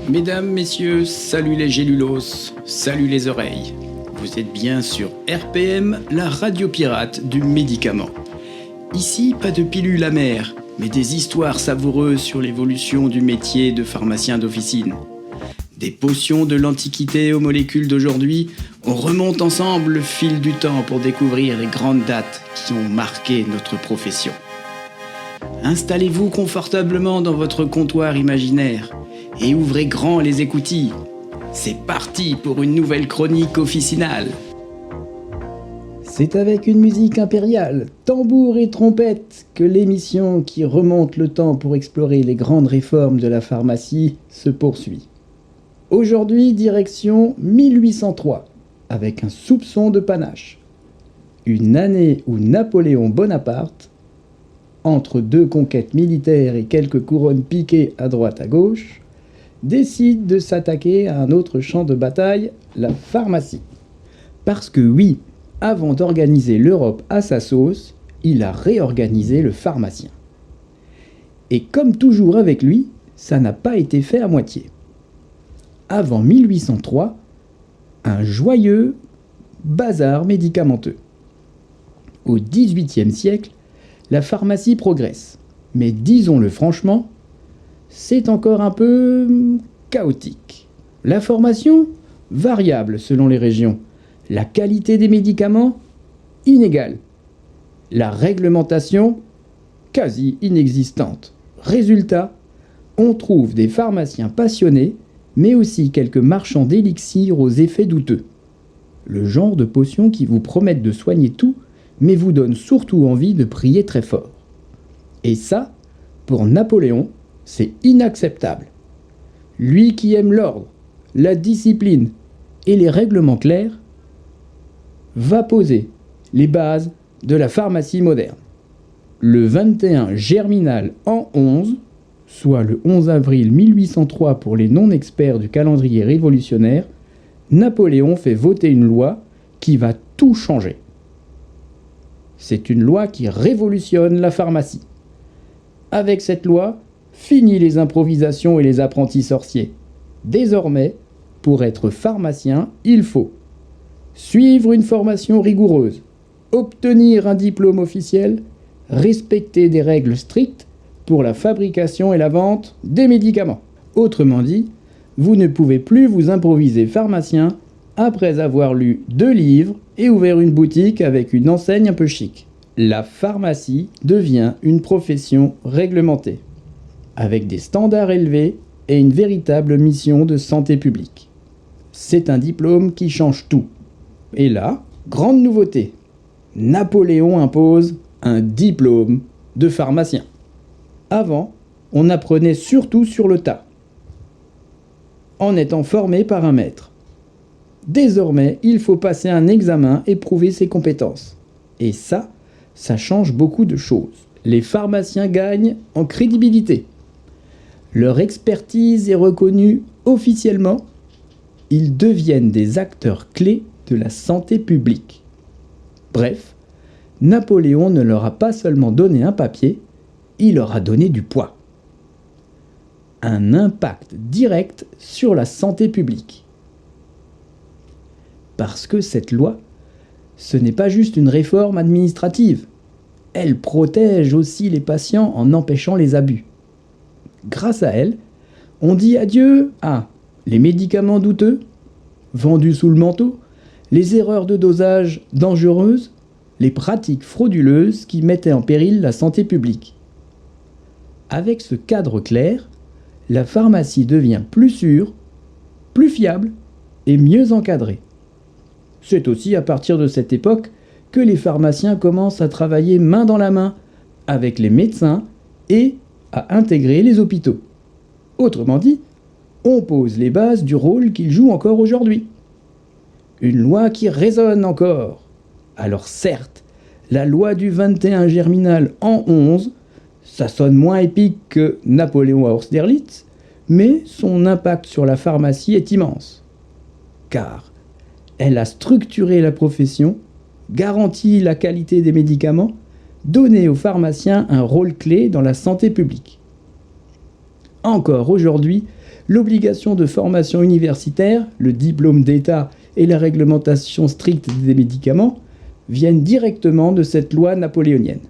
Mesdames, messieurs, salut les gélulos, salut les oreilles. Vous êtes bien sur RPM, la radio pirate du médicament. Ici, pas de pilules amères, mais des histoires savoureuses sur l'évolution du métier de pharmacien d'officine. Des potions de l'Antiquité aux molécules d'aujourd'hui, on remonte ensemble le fil du temps pour découvrir les grandes dates qui ont marqué notre profession. Installez-vous confortablement dans votre comptoir imaginaire et ouvrez grand les écoutilles. C'est parti pour une nouvelle chronique officinale. C'est avec une musique impériale, tambour et trompette, que l'émission qui remonte le temps pour explorer les grandes réformes de la pharmacie se poursuit. Aujourd'hui, direction 1803, avec un soupçon de panache. Une année où Napoléon Bonaparte, entre deux conquêtes militaires et quelques couronnes piquées à droite à gauche, décide de s'attaquer à un autre champ de bataille, la pharmacie. Parce que oui, avant d'organiser l'Europe à sa sauce, il a réorganisé le pharmacien. Et comme toujours avec lui, ça n'a pas été fait à moitié. Avant 1803, un joyeux bazar médicamenteux. Au XVIIIe siècle, la pharmacie progresse, mais disons-le franchement, c'est encore un peu chaotique. L'information, variable selon les régions. La qualité des médicaments, inégale. La réglementation, quasi inexistante. Résultat, on trouve des pharmaciens passionnés, mais aussi quelques marchands d'élixirs aux effets douteux. Le genre de potions qui vous promettent de soigner tout, mais vous donnent surtout envie de prier très fort. Et ça, pour Napoléon, c'est inacceptable. Lui qui aime l'ordre, la discipline et les règlements clairs, va poser les bases de la pharmacie moderne. Le 21 Germinal an 11, soit le 11 avril 1803 pour les non-experts du calendrier révolutionnaire, Napoléon fait voter une loi qui va tout changer. C'est une loi qui révolutionne la pharmacie. Avec cette loi, fini les improvisations et les apprentis sorciers. Désormais, pour être pharmacien, il faut suivre une formation rigoureuse, obtenir un diplôme officiel, respecter des règles strictes pour la fabrication et la vente des médicaments. Autrement dit, vous ne pouvez plus vous improviser pharmacien après avoir lu 2 livres et ouvert une boutique avec une enseigne un peu chic. La pharmacie devient une profession réglementée, avec des standards élevés et une véritable mission de santé publique. C'est un diplôme qui change tout. Et là, grande nouveauté, Napoléon impose un diplôme de pharmacien. Avant, on apprenait surtout sur le tas, en étant formé par un maître. Désormais, il faut passer un examen et prouver ses compétences. Et ça change beaucoup de choses. Les pharmaciens gagnent en crédibilité. Leur expertise est reconnue officiellement. Ils deviennent des acteurs clés de la santé publique. Bref, Napoléon ne leur a pas seulement donné un papier, il leur a donné du poids. Un impact direct sur la santé publique. Parce que cette loi, ce n'est pas juste une réforme administrative. Elle protège aussi les patients en empêchant les abus. Grâce à elle, on dit adieu à les médicaments douteux, vendus sous le manteau, les erreurs de dosage dangereuses, les pratiques frauduleuses qui mettaient en péril la santé publique. Avec ce cadre clair, la pharmacie devient plus sûre, plus fiable et mieux encadrée. C'est aussi à partir de cette époque que les pharmaciens commencent à travailler main dans la main avec les médecins et à intégrer les hôpitaux. Autrement dit, on pose les bases du rôle qu'ils jouent encore aujourd'hui. Une loi qui résonne encore. Alors certes, la loi du 21 Germinal an 11, ça sonne moins épique que Napoléon à Austerlitz, mais son impact sur la pharmacie est immense. Car elle a structuré la profession, garanti la qualité des médicaments, donné aux pharmaciens un rôle clé dans la santé publique. Encore aujourd'hui, L'obligation de formation universitaire, le diplôme d'État et la réglementation stricte des médicaments viennent directement de cette loi napoléonienne.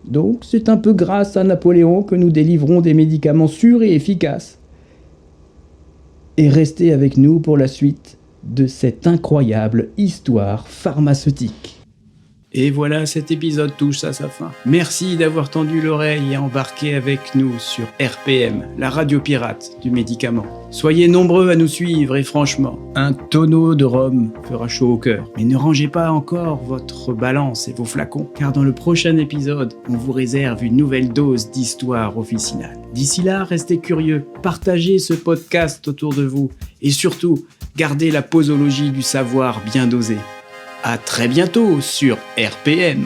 Donc c'est un peu grâce à Napoléon que nous délivrons des médicaments sûrs et efficaces. Et restez avec nous pour la suite de cette incroyable histoire pharmaceutique. Et voilà, cet épisode touche à sa fin. Merci d'avoir tendu l'oreille et embarqué avec nous sur RPM, la radio pirate du médicament. Soyez nombreux à nous suivre et franchement, un tonneau de rhum fera chaud au cœur. Mais ne rangez pas encore votre balance et vos flacons, car dans le prochain épisode, on vous réserve une nouvelle dose d'histoire officinale. D'ici là, restez curieux, partagez ce podcast autour de vous et surtout, gardez la posologie du savoir bien dosée. À très bientôt sur RPM.